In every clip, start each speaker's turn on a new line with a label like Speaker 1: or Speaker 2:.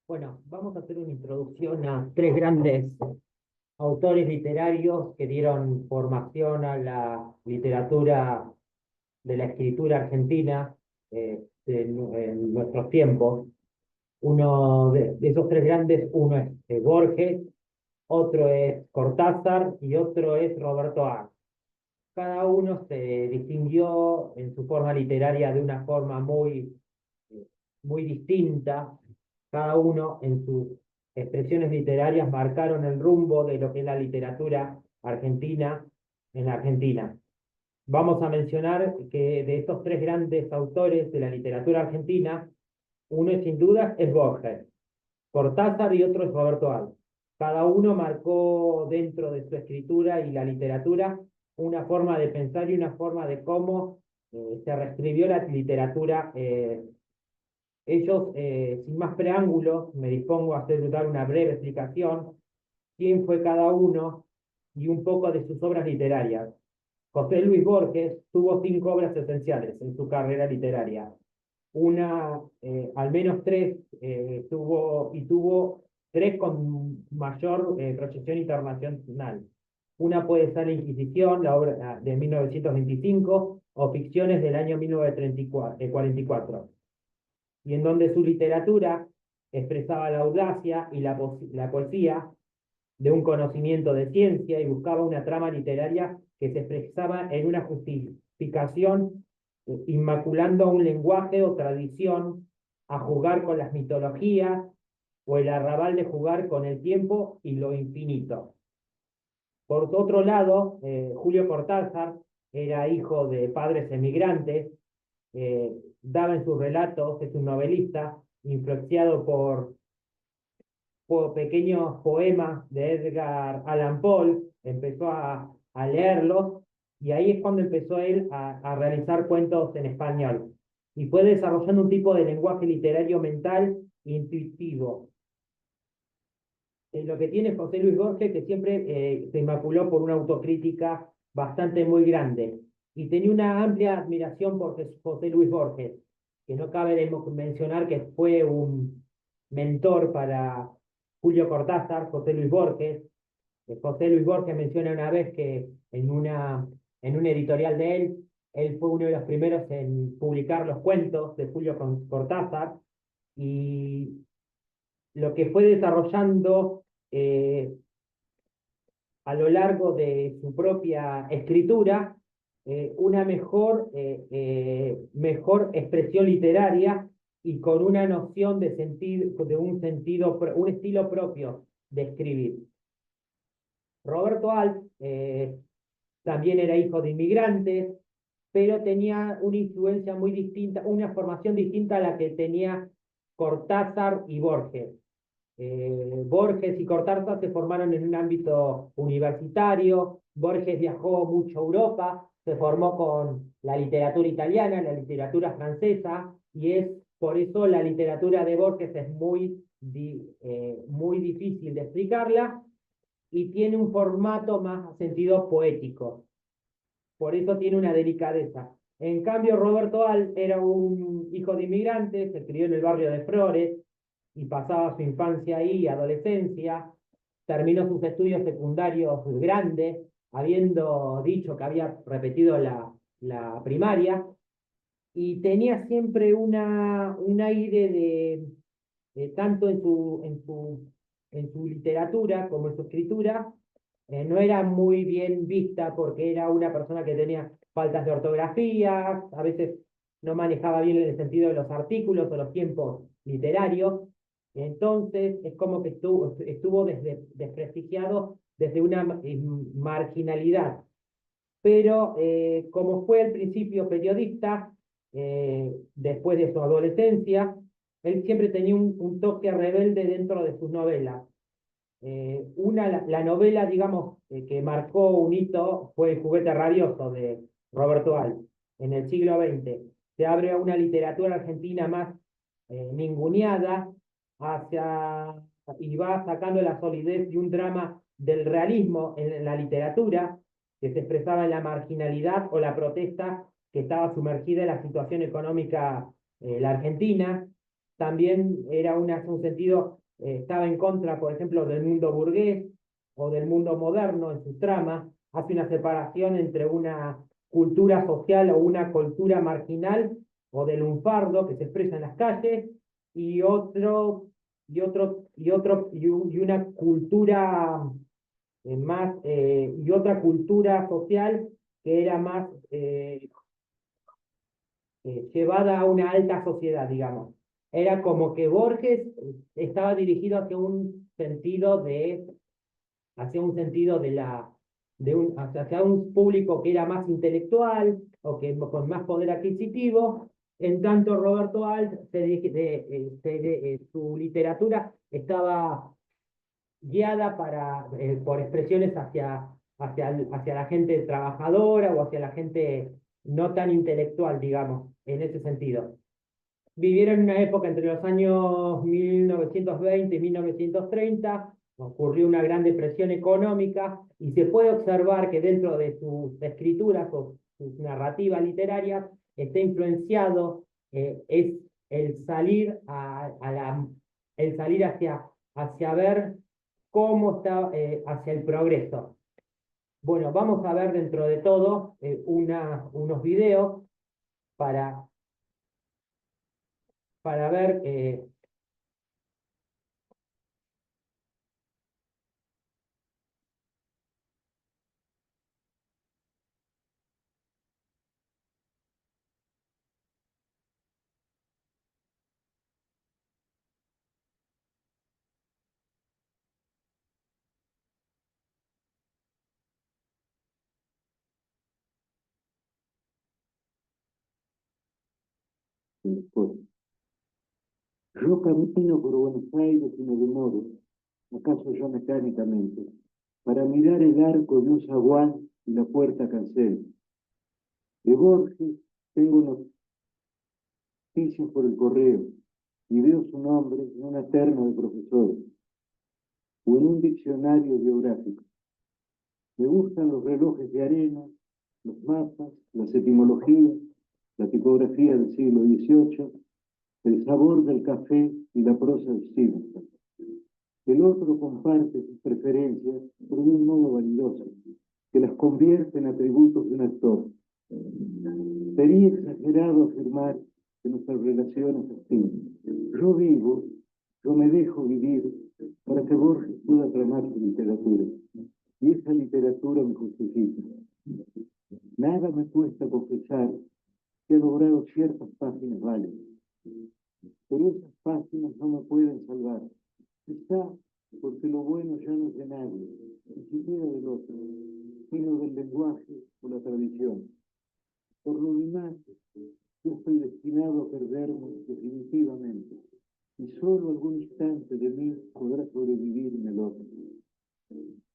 Speaker 1: Bueno, vamos a hacer una introducción a tres grandes autores literarios que dieron formación a la literatura de la escritura argentina en nuestros tiempos. Uno de esos tres grandes, uno es Borges, otro es Cortázar y otro es Roberto A. Cada uno se distinguió en su forma literaria de una forma muy distinta. Cada uno en sus expresiones literarias marcaron el rumbo de lo que es la literatura argentina en la Argentina. Vamos a mencionar que de estos tres grandes autores de la literatura argentina, uno sin duda es Borges, Cortázar y otro es Roberto Alves. Cada uno marcó dentro de su escritura y la literatura una forma de pensar y una forma de cómo se reescribió la literatura. Ellos, sin más preámbulos, me dispongo a hacer dar una breve explicación, quién fue cada uno y un poco de sus obras literarias. José Luis Borges tuvo 5 obras esenciales en su carrera literaria. Al menos tres, tuvo tres con mayor proyección internacional. Una puede ser La Inquisición, la obra de 1925, o Ficciones del año 1944, y en donde su literatura expresaba la audacia y la poesía de un conocimiento de ciencia y buscaba una trama literaria que se expresaba en una justificación, inmaculando un lenguaje o tradición a jugar con las mitologías o el arrabal de jugar con el tiempo y lo infinito. Por otro lado, Julio Cortázar era hijo de padres emigrantes, daba en sus relatos, es un novelista, influenciado por pequeños poemas de Edgar Allan Poe, empezó a leerlos, y ahí es cuando empezó él a realizar cuentos en español. Y fue desarrollando un tipo de lenguaje literario mental intuitivo. Lo que tiene José Luis Borges, que siempre se inmaculó por una autocrítica bastante muy grande. Y tenía una amplia admiración por José Luis Borges, que no cabe mencionar que fue un mentor para Julio Cortázar, José Luis Borges. José Luis Borges menciona una vez que en un editorial de él fue uno de los primeros en publicar los cuentos de Julio Cortázar, y lo que fue desarrollando eh, a lo largo de su propia escritura una mejor expresión literaria y con una noción de sentido, un estilo propio de escribir. Roberto Alt también era hijo de inmigrantes, pero tenía una influencia muy distinta, una formación distinta a la que tenía Cortázar y Borges. Borges y Cortázar se formaron en un ámbito universitario. Borges viajó mucho a Europa, se formó con la literatura italiana, la literatura francesa, y es por eso la literatura de Borges es muy difícil de explicarla y tiene un formato más sentido poético. Por eso tiene una delicadeza. En cambio, Roberto Al era un hijo de inmigrantes, se crió en el barrio de Flores y pasaba su infancia ahí y adolescencia. Terminó sus estudios secundarios grandes, habiendo dicho que había repetido la primaria, y tenía siempre un aire tanto en su literatura como en su escritura, no era muy bien vista porque era una persona que tenía faltas de ortografía, a veces no manejaba bien el sentido de los artículos o los tiempos literarios. Entonces es como que estuvo desprestigiado desde una marginalidad. Pero como fue al principio periodista, después de su adolescencia, él siempre tenía un toque rebelde dentro de sus novelas. La novela, digamos, que marcó un hito fue El juguete rabioso de Roberto Alt. En el siglo XX se abre a una literatura argentina más ninguneada hacia, y va sacando la solidez y un drama del realismo en la literatura que se expresaba en la marginalidad o la protesta que estaba sumergida en la situación económica la Argentina. también era un sentido, estaba en contra, por ejemplo, del mundo burgués o del mundo moderno en su trama, hace una separación entre una cultura social o una cultura marginal o del lunfardo que se expresa en las calles y y una cultura y otra cultura social que era más llevada a una alta sociedad, digamos. Era como que Borges estaba dirigido hacia un sentido de hacia un público que era más intelectual o que con más poder adquisitivo. En tanto, Roberto Alt, su literatura estaba guiada por expresiones hacia la gente trabajadora o hacia la gente no tan intelectual, digamos, en ese sentido. Vivieron en una época entre los años 1920 y 1930, ocurrió una gran depresión económica y se puede observar que dentro de sus escrituras o sus narrativas literarias está influenciado, es el salir, el salir hacia ver cómo está, hacia el progreso. Bueno, vamos a ver dentro de todo unos videos para, para ver.
Speaker 2: Después, yo camino por Buenos Aires y me demoro, acaso yo mecánicamente, para mirar el arco de un zaguán y la puerta cancel. De Borges tengo noticias por el correo y veo su nombre en una terna de profesor o en un diccionario geográfico. Me gustan los relojes de arena, los mapas, las etimologías, la tipografía del siglo XVIII, el sabor del café y la prosa de Stevenson. El otro comparte sus preferencias por un modo vanidoso, que las convierte en atributos de un actor. Sería exagerado afirmar que nuestras relaciones así. Yo vivo, yo me dejo vivir para que Borges pueda tramar su literatura. Y esa literatura me justifica. Nada me cuesta confesar que he logrado ciertas páginas válidas. Pero esas páginas no me pueden salvar. Quizá porque lo bueno ya no es de nadie, ni siquiera del otro, sino del lenguaje o la tradición. Por lo demás, yo estoy destinado a perderme definitivamente, y solo algún instante de mí podrá sobrevivir en el otro.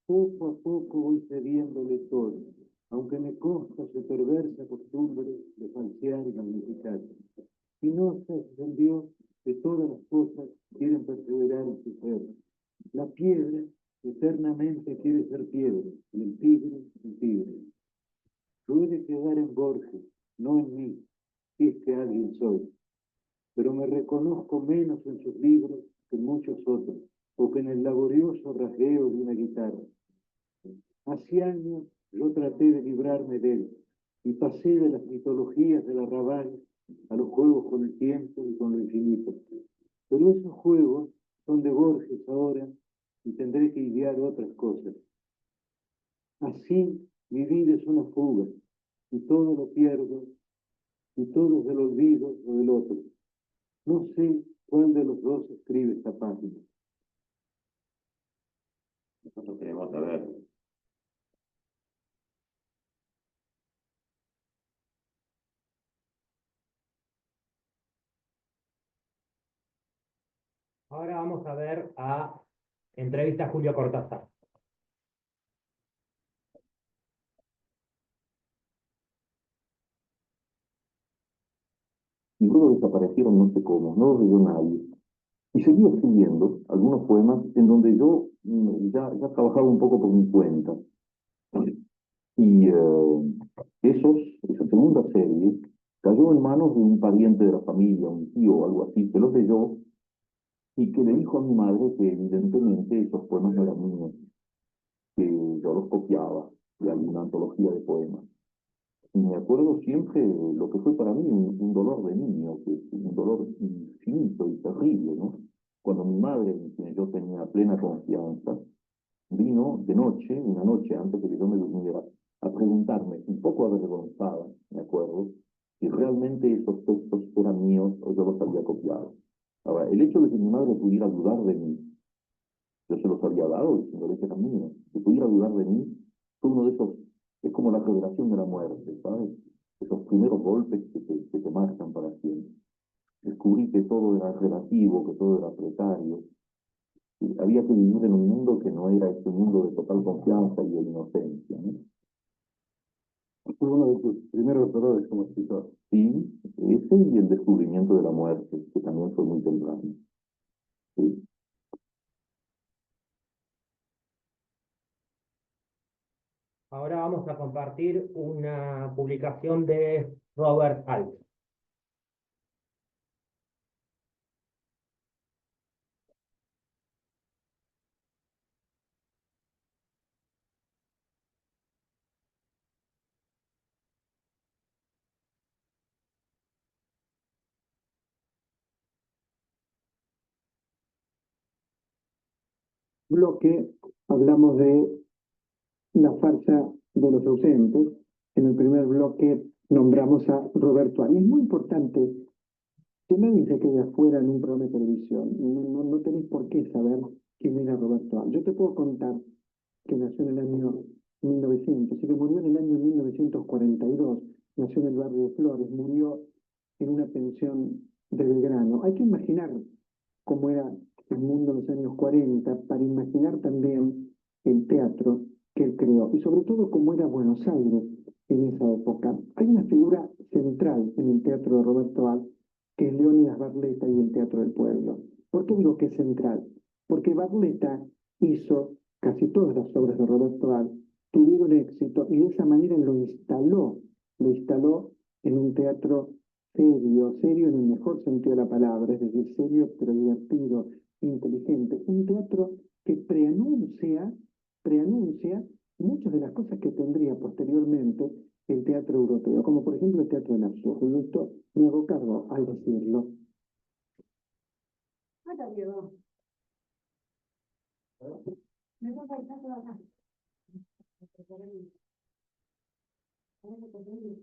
Speaker 2: Poco a poco voy cediéndole todo, aunque me consta su perversa costumbre de falsear y magnificar. Spinoza entendió que todas las cosas quieren perseverar en su ser. La piedra eternamente quiere ser piedra, y el tigre. Yo he de quedar en Borges, no en mí, si es que alguien soy. Pero me reconozco menos en sus libros que en muchos otros, o que en el laborioso rasgueo de una guitarra. Hace años yo traté de librarme de él, y pasé de las mitologías del arrabal a los juegos con el tiempo y con lo infinito. Pero esos juegos son de Borges ahora, y tendré que idear otras cosas. Así, mi vida es una fuga, y todo lo pierdo, y todo es del olvido o del otro. No sé cuál de los dos escribe esta página. Nosotros queremos saber.
Speaker 1: Ahora vamos a ver entrevista a Julio Cortázar.
Speaker 2: Y luego desaparecieron no sé cómo, no los leyó nadie. Y seguía escribiendo algunos poemas en donde yo ya trabajaba un poco por mi cuenta. Y esa segunda serie
Speaker 3: cayó en manos de un pariente de la familia, un tío o algo así, que los leyó y que le dijo a mi madre que evidentemente esos poemas no eran míos, que yo los copiaba de alguna antología de poemas. Y me acuerdo siempre lo que fue para mí un dolor de niño, que es un dolor infinito y terrible, ¿no? Cuando mi madre, en quien yo tenía plena confianza, vino de noche, una noche antes de que yo me durmiera, a preguntarme, un poco avergonzada, me acuerdo, si realmente esos textos eran míos o yo los había copiado. Ahora, el hecho de que mi madre pudiera dudar de mí, yo se los había dado diciéndole que eran míos, que pudiera dudar de mí, fue uno de esos, es como la revelación de la muerte, ¿sabes? Esos primeros golpes que te marcan para siempre. Descubrí que todo era relativo, que todo era precario, y había que vivir en un mundo que no era este mundo de total confianza y de inocencia, ¿no?
Speaker 2: Fue uno de tus primeros dolores como escritor.
Speaker 3: Sí, ese y el descubrimiento de la muerte, que también fue muy temprano. Sí.
Speaker 1: Ahora vamos a compartir una publicación de Robert Alt.
Speaker 2: Bloque, hablamos de la farsa de los ausentes. En el primer bloque nombramos a Roberto Ari. Es muy importante que nadie se quede afuera en un programa de televisión. No tenéis por qué saber quién era Roberto Ari. Yo te puedo contar que nació en el año 1900 y que murió en el año 1942. Nació en el barrio de Flores, murió en una pensión de Belgrano. Hay que imaginar cómo era el mundo en los años 40 para imaginar también el teatro que él creó y sobre todo cómo era Buenos Aires en esa época. Hay una figura central en el teatro de Roberto Alt, que es Leónidas Barletta y el Teatro del Pueblo. ¿Por qué digo que es central? Porque Barletta hizo casi todas las obras de Roberto Alt, tuvieron éxito y de esa manera lo instaló en un teatro serio, serio en el mejor sentido de la palabra, es decir, serio pero divertido, inteligente. Un teatro que preanuncia muchas de las cosas que tendría posteriormente el teatro europeo, como por ejemplo el teatro del absurdo. Y esto me hago cargo al decirlo. Hola, Diego. Me voy a estar trabajando. Ahora que tengo un